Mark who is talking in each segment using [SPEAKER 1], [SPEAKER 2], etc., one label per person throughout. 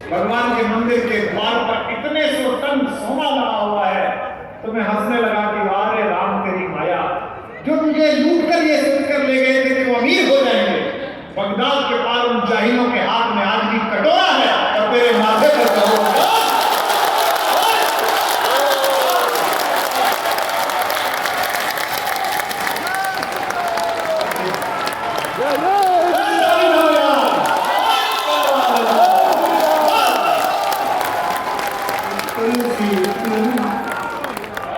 [SPEAKER 1] भगवान के मंदिर के द्वार पर इतने सौ टन सोना लगा हुआ है, तो मैं हंसने लगा कि वाह रे राम तेरी माया, जो तुझे लूट कर ये सोचकर ले गए थे कि वो अमीर हो जाएंगे। बगदाद के पार उन जाहिलों के हाथ में आज भी कटोरा है और तेरे माथे पर कटोरा।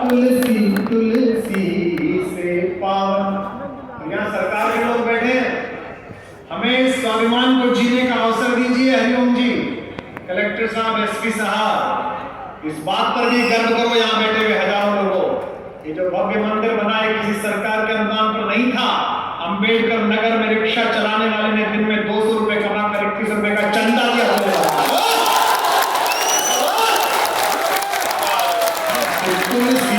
[SPEAKER 1] तुलसी तुलसी से पावन। यहाँ सरकार के लोग बैठे हैं, हमें स्वाभिमान को जीने का अवसर दीजिए। हरिओम जी, कलेक्टर साहब, एसपी साहब, इस बात पर भी गर्व करो यहाँ बैठे हुए हजारों लोगों। ये जो भव्य मंदिर बना है किसी सरकार के अनुदान पर नहीं था। अंबेडकर नगर में रिक्शा चलाने वाले ने दिन में 200 रुपए कमाकर 21 रुपए का चंदा दिया हुआ। तुलसी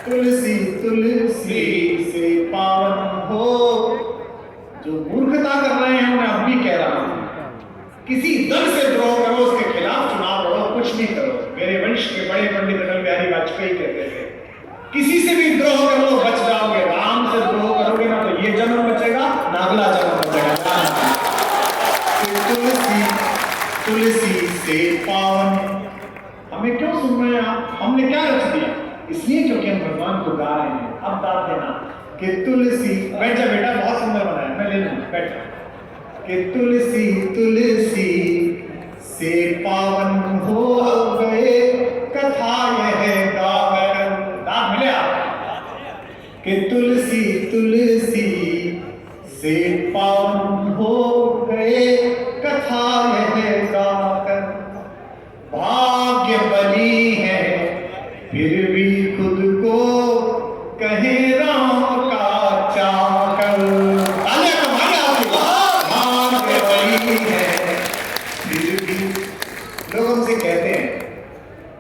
[SPEAKER 1] तुलसी तुलसी से पावन हो। जो मूर्खता कर रहे हैं मैं अब भी कह रहा हूं, किसी दल से द्रोह करो, उसके खिलाफ चुनाव लड़ो, कुछ भी करो। मेरे वंश के बड़े पंडित अटल बिहारी वाजपेयी कहते थे, किसी से भी द्रोह करो बच जाओगे, राम से द्रोह करोगे ना तो ये जन्म बचेगा ना अगला जन्म बचेगा। तुलसी तुलसी से पावन। हमें क्यों सुन रहे हैं आप? हमने क्या रच दिया? इसलिए क्योंकि हम भगवान को गा रहे हैं। अब दाद देना कि तुलसी, बैठ जा बेटा, बहुत सुंदर बनाया, मैं ले लूं, बैठ जा। कि तुलसी तुलसी से पावन हो गए कथा यह गाकर। दाद मिले आप? कि तुलसी तुलसी से पावन हो गए कथा यह गाकर। भाग्य बली है फिर भी खुद को कहे राम का चाकर। भाग्य बली है फिर भी। लोग हमसे कहते हैं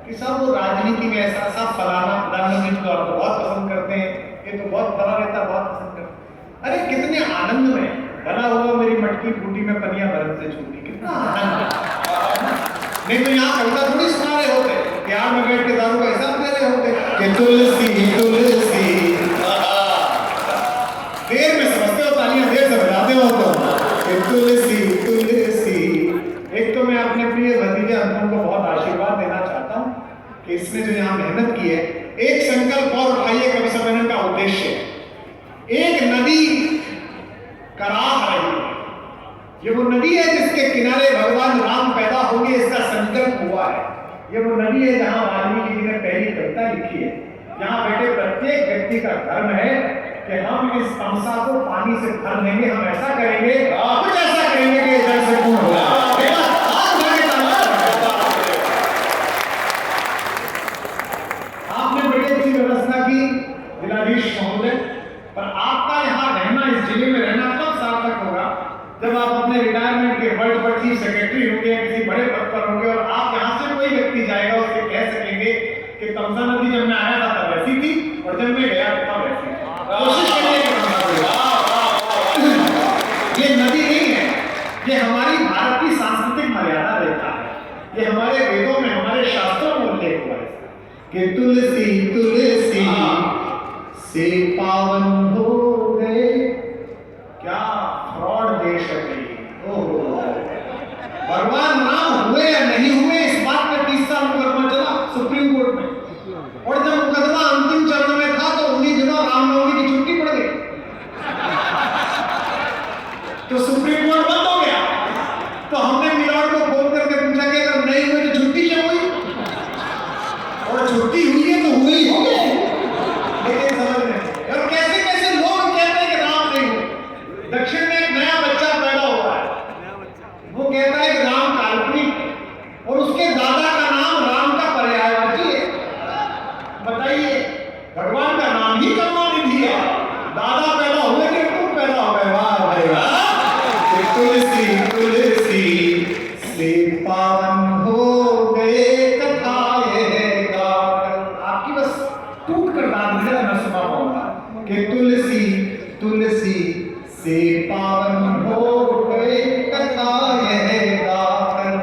[SPEAKER 1] कि साहब वो राजनीति में ऐसा सा फलाना प्रधानमंत्री को आपको बहुत पसंद करते हैं, ये तो बहुत बड़ा रहता, बहुत पसंद करते। अरे कितने आनंद में बना हुआ मेरी मटकी फूटी में पनिया भरत से छूटी, कितना आनंद। नहीं तो यहाँ कविता थोड़ी सुना रहे होते, प्यार में बैठ के दारू का हिसाब दे रहे होते कि तुलसी तुलसी। देर में समझते हो, तालियां देर से बजाते हो तो कि तुलसी तुलसी। एक तो मैं अपने प्रिय भतीजे अनुपम को बहुत आशीर्वाद देना चाहता हूँ कि इसने जो यहाँ मेहनत की है। एक संकल्प और उठाइए कवि सम्मेलन का उद्देश्य, एक नदी का राह रही है। ये वो नदी है जिसके किनारे भगवान राम पैदा होंगे, इसका संकल्प हुआ है। ये वो नदी है जहां वाल्मीकि जी ने पहली कविता लिखी है। यहाँ बैठे प्रत्येक व्यक्ति का धर्म है कि हम इस तमसा को पानी से भर देंगे, हम ऐसा करेंगे, कुछ ऐसा करेंगे कि जल से पूर्ण होगा। आपने बड़ी अच्छी व्यवस्था की जिलाधीश महोदय, पर आपका यहाँ रहना, इस जिले में रहना कब सार्थक होगा? जब आप अपने रिटायरमेंट के वर्ल्ड पर चीफ सेक्रेटरी होंगे, किसी बड़े पद पर होंगे और आप यहाँ से कोई व्यक्ति जाएगा, उससे कह सकेंगे कि तमसा नदी जब मैं आया था तब वैसी थी और जब मैं गया तब वैसी थी। कोशिश करिए कि ये नदी नहीं है, ये हमारी भारत की सांस्कृतिक मर्यादा देता है। ये हमारे वेदों में, हमारे शास्त्रों में उल्लेख हुआ है कि तुलसी तुलसी से पावन हो गए। क्या फ्रॉड देश है ये। ओहो, भगवान राम हुए या नहीं हुए इस बात में 30 साल मुकदमा चला सुप्रीम कोर्ट में, और जब मुकदमा अंतिम चरण में था तो उन्हीं दिनों रामनवमी की छुट्टी पड़ गई, तो सुप्रीम कोर्ट बंद हो गया। तो हमने मिलॉर्ड को फोन करके पूछा कि अगर नहीं हुई तो छुट्टी क्यों हुई? और छुट्टी हुई है तो हुई हो गई, लेकिन समझ नहीं। और कैसे कैसे लोग कहते हैं कि राम नहीं हुए। दक्षिण में एक नया बच्चा पैदा हुआ है, वो कहता है कि राम काल्पनिक और उसके दादा का नाम राम का पर्यायवाची है। बताइए, भगवान का नाम ही करुणानिधि है, दादा पैदा हुए कि तुम पैदा हो गए? वाह भाई वाह। तुलसी तुलसी से पावन हो गए कथा ये गाकर। आपकी बस टूट कर दाद दिया मैं सुना पाऊंगा कि तुलसी तुलसी से पावन हो गए कथा यह गाकर।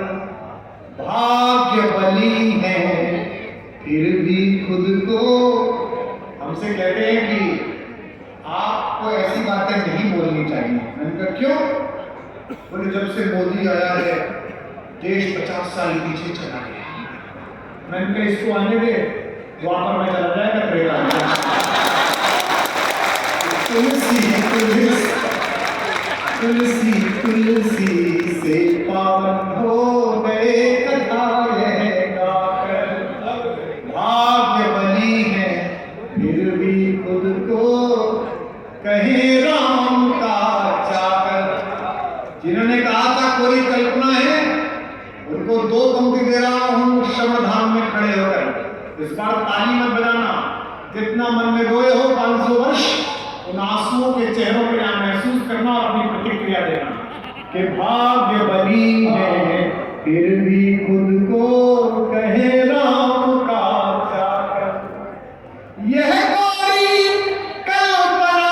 [SPEAKER 1] से मोदी आया है देश 50 साल पीछे चला गया। मैंने कहा इसको आने दे, द्वापर में चला जाएगा, त्रेता। तुलसी तुलसी से पावन हो गए कथा यह गाकर, भाग्य बनी है फिर भी खुद को कहे राम का चाकर। जिन्होंने कहा था कोई कल्पना है, उनको 2 पंक्ति दे रहा हूं श्रमधाम में खड़े होकर। इस बार ताली मत बजाना, जितना मन में रोए हो 500 वर्ष, उन आंसुओं के चेहरों पर यहाँ महसूस करना और अपनी प्रतिक्रिया देना कि भाग्य बनी है फिर भी खुद को कहे राम का चाकर। यह कोई कल्पना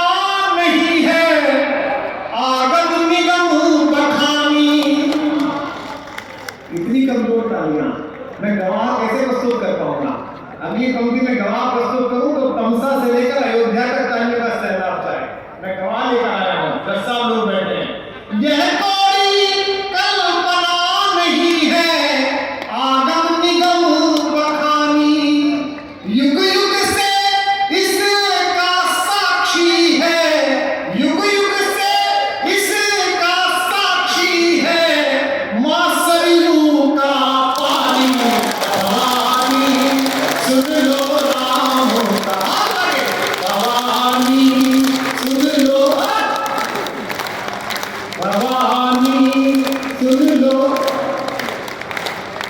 [SPEAKER 1] नहीं है, आगम निगम बखानी। इतनी कमजोर तालियां, मैं गवाह कैसे प्रस्तुत कर पाऊंगा? अगली पंक्ति में गवाह प्रस्तुत करूं तो तमसा से लेकर अयोध्या तक तालियों का सैलाब जाए। मैं गवाह लेकर आया हूं, 10 साल लोग बैठे हैं। यह कोई कल्पना नहीं है, आगम निगम बखानी। युग युग से इसका साक्षी है, युग युग से इसका साक्षी है, मां सरयू का पानी भवानी। सुन लो राम का भवानी, सुन लो भवानी, सुन लो।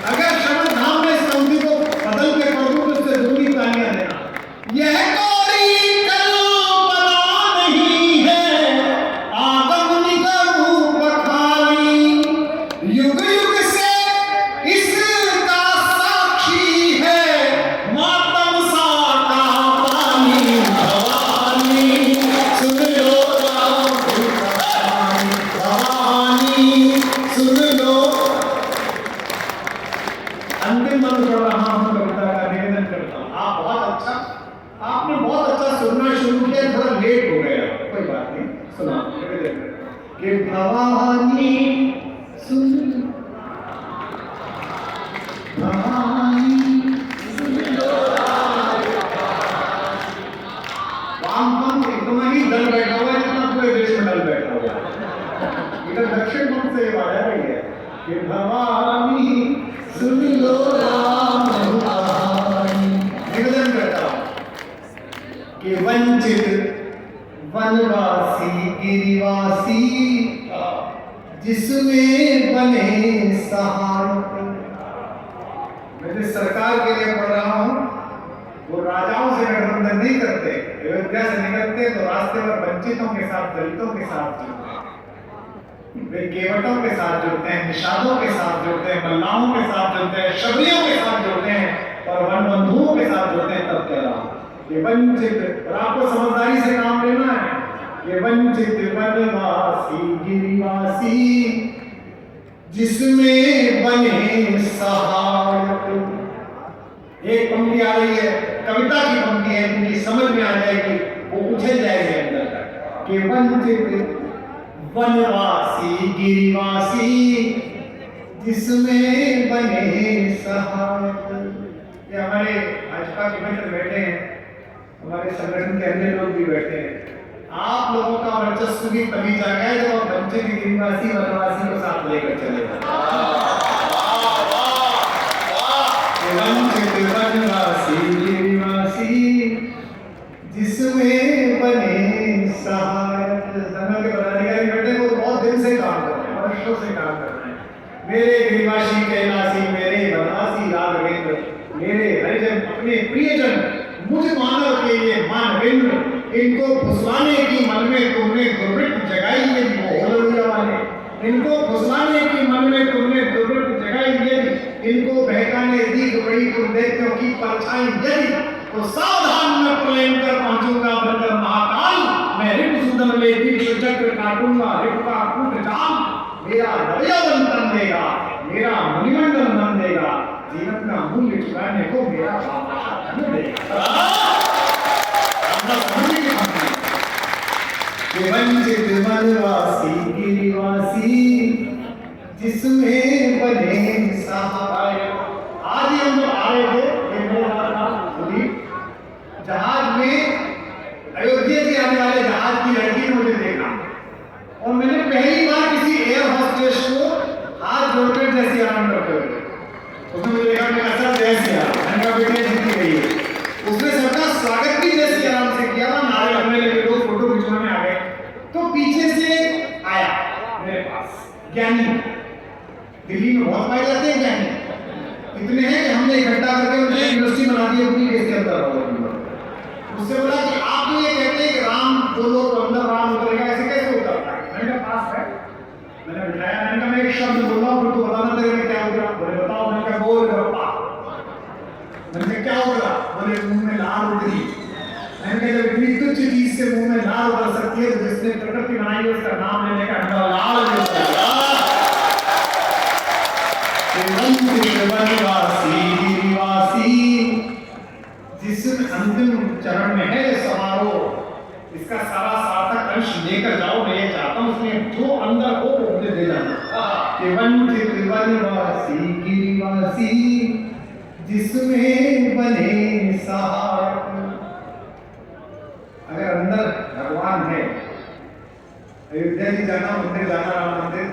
[SPEAKER 1] अगर श्रवण धाम में इस पंक्ति को बदल के पढ़ूं तो उससे दूरी तालियां देना। यह कोई कल्पना नहीं है, आगम निगम बखानी। युग युग से इसका साक्षी है, मातम सा का पानी भवानी। सुन लो राम भवानी, सुन लो। अंतिम मंत्र पढ़ रहा हूं, कविता का निवेदन करता हूं। आप आपने बहुत अच्छा सुनना शुरू किया, थोड़ा लेट हो गया, कोई बात नहीं, सुना निवेदन कि भवानी सुन लो, भवानी सुन लो। वामपंथ इतना ही दल बैठा हुआ है जितना पूरे देश में दल बैठा हुआ है। इधर दक्षिण पंथ से आवाज आ रही है कि भवानी सुन लो राम भवानी। निवेदन करता हूं कि वंचित वनवासी गिरिवासी जिसमें बने सहायक। मैं जिस सरकार के लिए पढ़ रहा हूं वो राजाओं से गठबंधन नहीं करते, अयोध्या से निकलते तो रास्ते पर वंचितों के साथ, दलितों के साथ जुड़ते हैं, वे केवटों के साथ जुड़ते हैं, निषादों के साथ जुड़ते हैं, मल्लाहों के साथ जुड़ते हैं, शबरियों के साथ जुड़ते हैं और वन बंधुओं के साथ जुड़ते हैं। तब कह रहा हूं ये वंचित, और आपको समझदारी से काम लेना है। ये वंचित वनवासी गिरिवासी जिसमें बने सहायक। एक पंक्ति आ रही है, कविता की पंक्ति है, उनकी समझ में आ जाएगी, वो उछल जाएगी अंदर तक कि वंचित वनवासी गिरिवासी जिसमें बने सहायक। ये हमारे भाजपा के मित्र बैठे हैं, हमारे संगठन के अन्य लोग भी बैठे हैं। आप लोगों का वर्चस्व भी तभी जागा है जब आप वंचित गिरिवासी वनवासी को साथ लेकर चले। वंचित वनवासी गिरिवासी जिसमें बने सहायक। संघ के पदाधिकारी बैठे वो बहुत दिन से काम कर रहे हैं, वर्षों से काम कर रहे हैं। मेरे गिरिवासी कैलासी, मेरे वनवासी राघवेंद्र, मेरे हरिजन अपने प्रियजन, मुझ मानव के ये मानवेंद्र, इनको फुसलाने की मन में तुमने दुर्वृत्त जगाई यदि वो होलरिया वाले, इनको फुसलाने की मन में तुमने दुर्वृत्त जगाई यदि, इनको बहकाने दी बड़ी तुम दैत्यों की परछाई यदि, तो सावधान मैं प्रलय कर पहुंचूंगा बनकर महाकाल। मैं ऋण सुंदर ले दीक्ष चक्र काटूंगा, ऋण का कूट जाम मेरा हृदय तन देगा, मेरा मणिमंडल बन देगा, जीवन का मूल्य चुकाने को मेरा बादशाह धन देगा। वंचित वनवासी गिरिवासी जिसमें बने सहायक। आज ही हम लोग आ रहे थे, ये मेरे साथ था सुदीप, जहाज में अयोध्या से आने वाले जहाज की लड़की ने मुझे देखा और मैंने पहली बार किसी एयर होस्टेस को हाथ जोड़कर जय सिया राम करते हुए उसने मुझे देखा, मैंने कहा सर जय सिया राम, मैंने कहा बेटे जीती गई है। उसने सबका स्वागत भी जय सिया राम से किया, नारे लगने लगे, लोग फोटो खिंचवाने आ गए। तो पीछे से आया मेरे पास ज्ञानी, दिल्ली में बहुत पाए जाते हैं ज्ञानी, इतने हैं कि हमने इकट्ठा करके उन्हें यूनिवर्सिटी बना दी अपनी देश के अंदर। उससे बोला कि आप तो ये कहते हैं कि राम बोलो तो अंदर राम उतरेगा, ऐसे कैसे उतरता है? मैंने कहा पास है, मैंने बिठाया, मैंने कहा मैं एक शब्द बोल रहा हूँ फिर तू बताना तेरे में क्या उतरा। बोले बताओ। मैंने कहा बोल गप्पा। मैंने कहा क्या उतरा? बोले मुंह में लाल उतरी। मैंने कहा जब इतनी तुच्छ चीज से मुंह में लाल उतर सकती है तो जिसने प्रकृति बनाई है उसका नाम लेने का हमारा लाल जिस अंतिम चरण में है समारोह, इसका सारा सार्थक अंश लेकर जाओ। मैं ये चाहता हूँ उसमें जो अंदर हो वो मुझे दे जाना। वनवासी गिरिवासी जिसमें बने सहायक। अगर अंदर भगवान है, अयोध्या जी जाना, मंदिर जाना, राम मंदिर,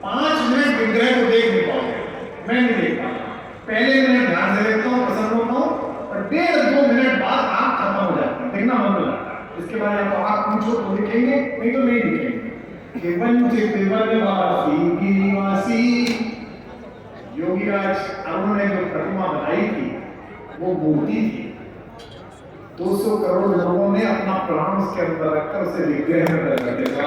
[SPEAKER 1] 5 मिनट विग्रह को देख नहीं पाओगे, मैं नहीं देख पाऊंगा। पहले मैं ध्यान से देखता हूँ, प्रसन्न होता हूँ, और 1.5-2 मिनट बाद आंख खत्म हो जाती है, देखना मन हो जाता है। इसके बाद या तो आंख पूछो तो दिखेंगे, नहीं तो नहीं दिखेंगे। वंचित वनवासी गिरिवासी। योगीराज अरुण ने जो प्रतिमा बनाई थी वो मूर्ति थी, 200 करोड़ लोगों ने अपना प्राण उसके अंदर रखकर उसे विग्रह में बदल दिया।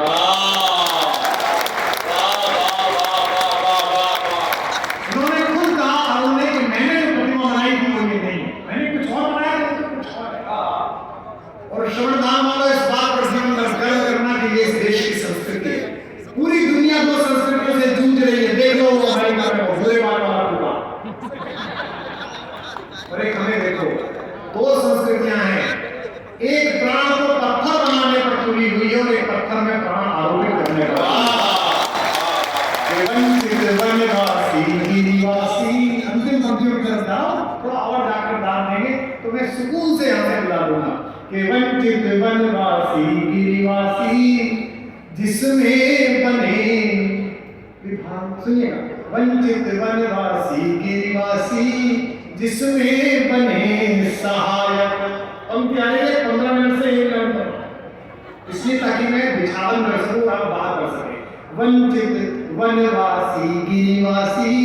[SPEAKER 1] उन्होंने खुद कहा अरुण ने कि मैंने जो प्रतिमा बनाई थी वो ये नहीं, मैंने कुछ और बनाया तो कुछ और है। और श्रवणदान वालों इस बात पर जीवन में गर्व करना कि ये इस देश की संस्कृति है। पूरी दुनिया 2 संस्कृतियों से जूझ रही है, देख लो वो अमेरिका में भोले बाबा वाला, और एक हमें देखो, 2 संस्कृतियां हैं, एक प्राण को पत्थर बनाने पर तुली हुई है और एक पत्थर में प्राण आरोपित करने पर। अंतिम पंक्तियों की तरफ जाओ, थोड़ा और जाकर दान देंगे तो मैं सुकून से यहाँ से बुला दूंगा कि वंचित वनवासी गिरिवासी जिसमें बने विभाग। सुनिएगा, वंचित वनवासी गिरिवासी जिसमें बने सहायक। पंक्ति आ रही है 15 मिनट से 1 मिनट तक, इसलिए ताकि मैं बिछावन कर सकूं, आप बात कर सके। वंचित वनवासी गिरिवासी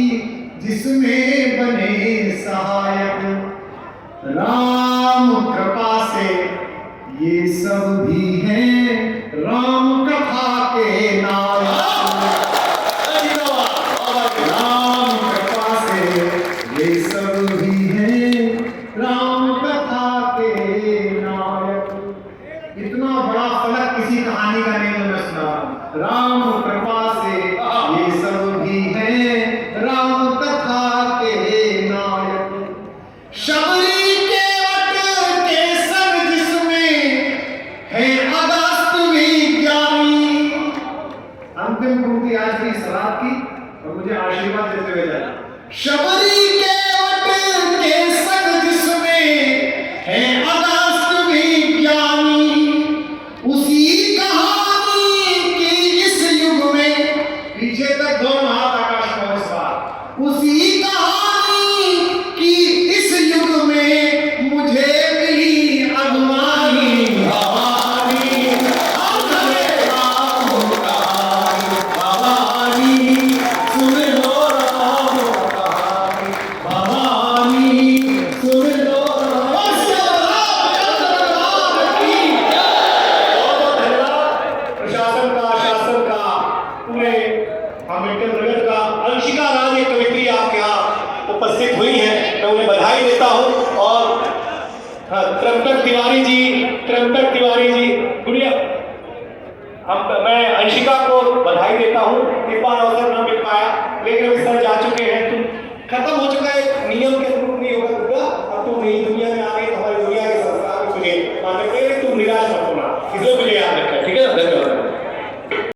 [SPEAKER 1] जिसमें बने सहायक। राम कृपा से ये सब भी हैं राम कथा के नायक। राम कृपा से ये सब भी हैं राम कथा के नायक। इतना बड़ा फलक किसी कहानी का नहीं मैं सुना। राम कृपा से ये सब भी हैं राम कथा के नायक। शबरी के वट के संग जिसमें है अगस्त विज्ञानी। अंतिम पंक्ति आज की सलाद की और मुझे आशीर्वाद देते हुए जाना। शबरी के वट के संग जिसमें है अगस्त विज्ञानी। उसी कहानी की इस युग में, पीछे तक दोनों हाथ आकाश में इस बार, उसी कहानी की इस युग में मुझे मिली अगवानी। भवानी भवानी सुन लो राम कहानी। भवानी सुन लो प्रशासन का, शासन का, पूरे अम्बेडकर नगर का। अंशिका राज एक कवित्री आपके यहाँ उपस्थित हुई है, मैं उन्हें बधाई देता हूँ। और त्रंबक तिवारी जी गुड़िया, मैं अंशिका को बधाई देता हूँ। इस बार अवसर न मिल पाया, लेकिन अभी सर जा चुके हैं। तुम खत्म हो चुका है, नियम के अनुरूप नहीं होगा दुर्गा। अब तुम नई दुनिया में आ गई, हमारी दुनिया के संस्कार में तुझे मानते, तुम निराश मत होना, इसलिए मुझे याद रखना, ठीक है ना? धन्यवाद।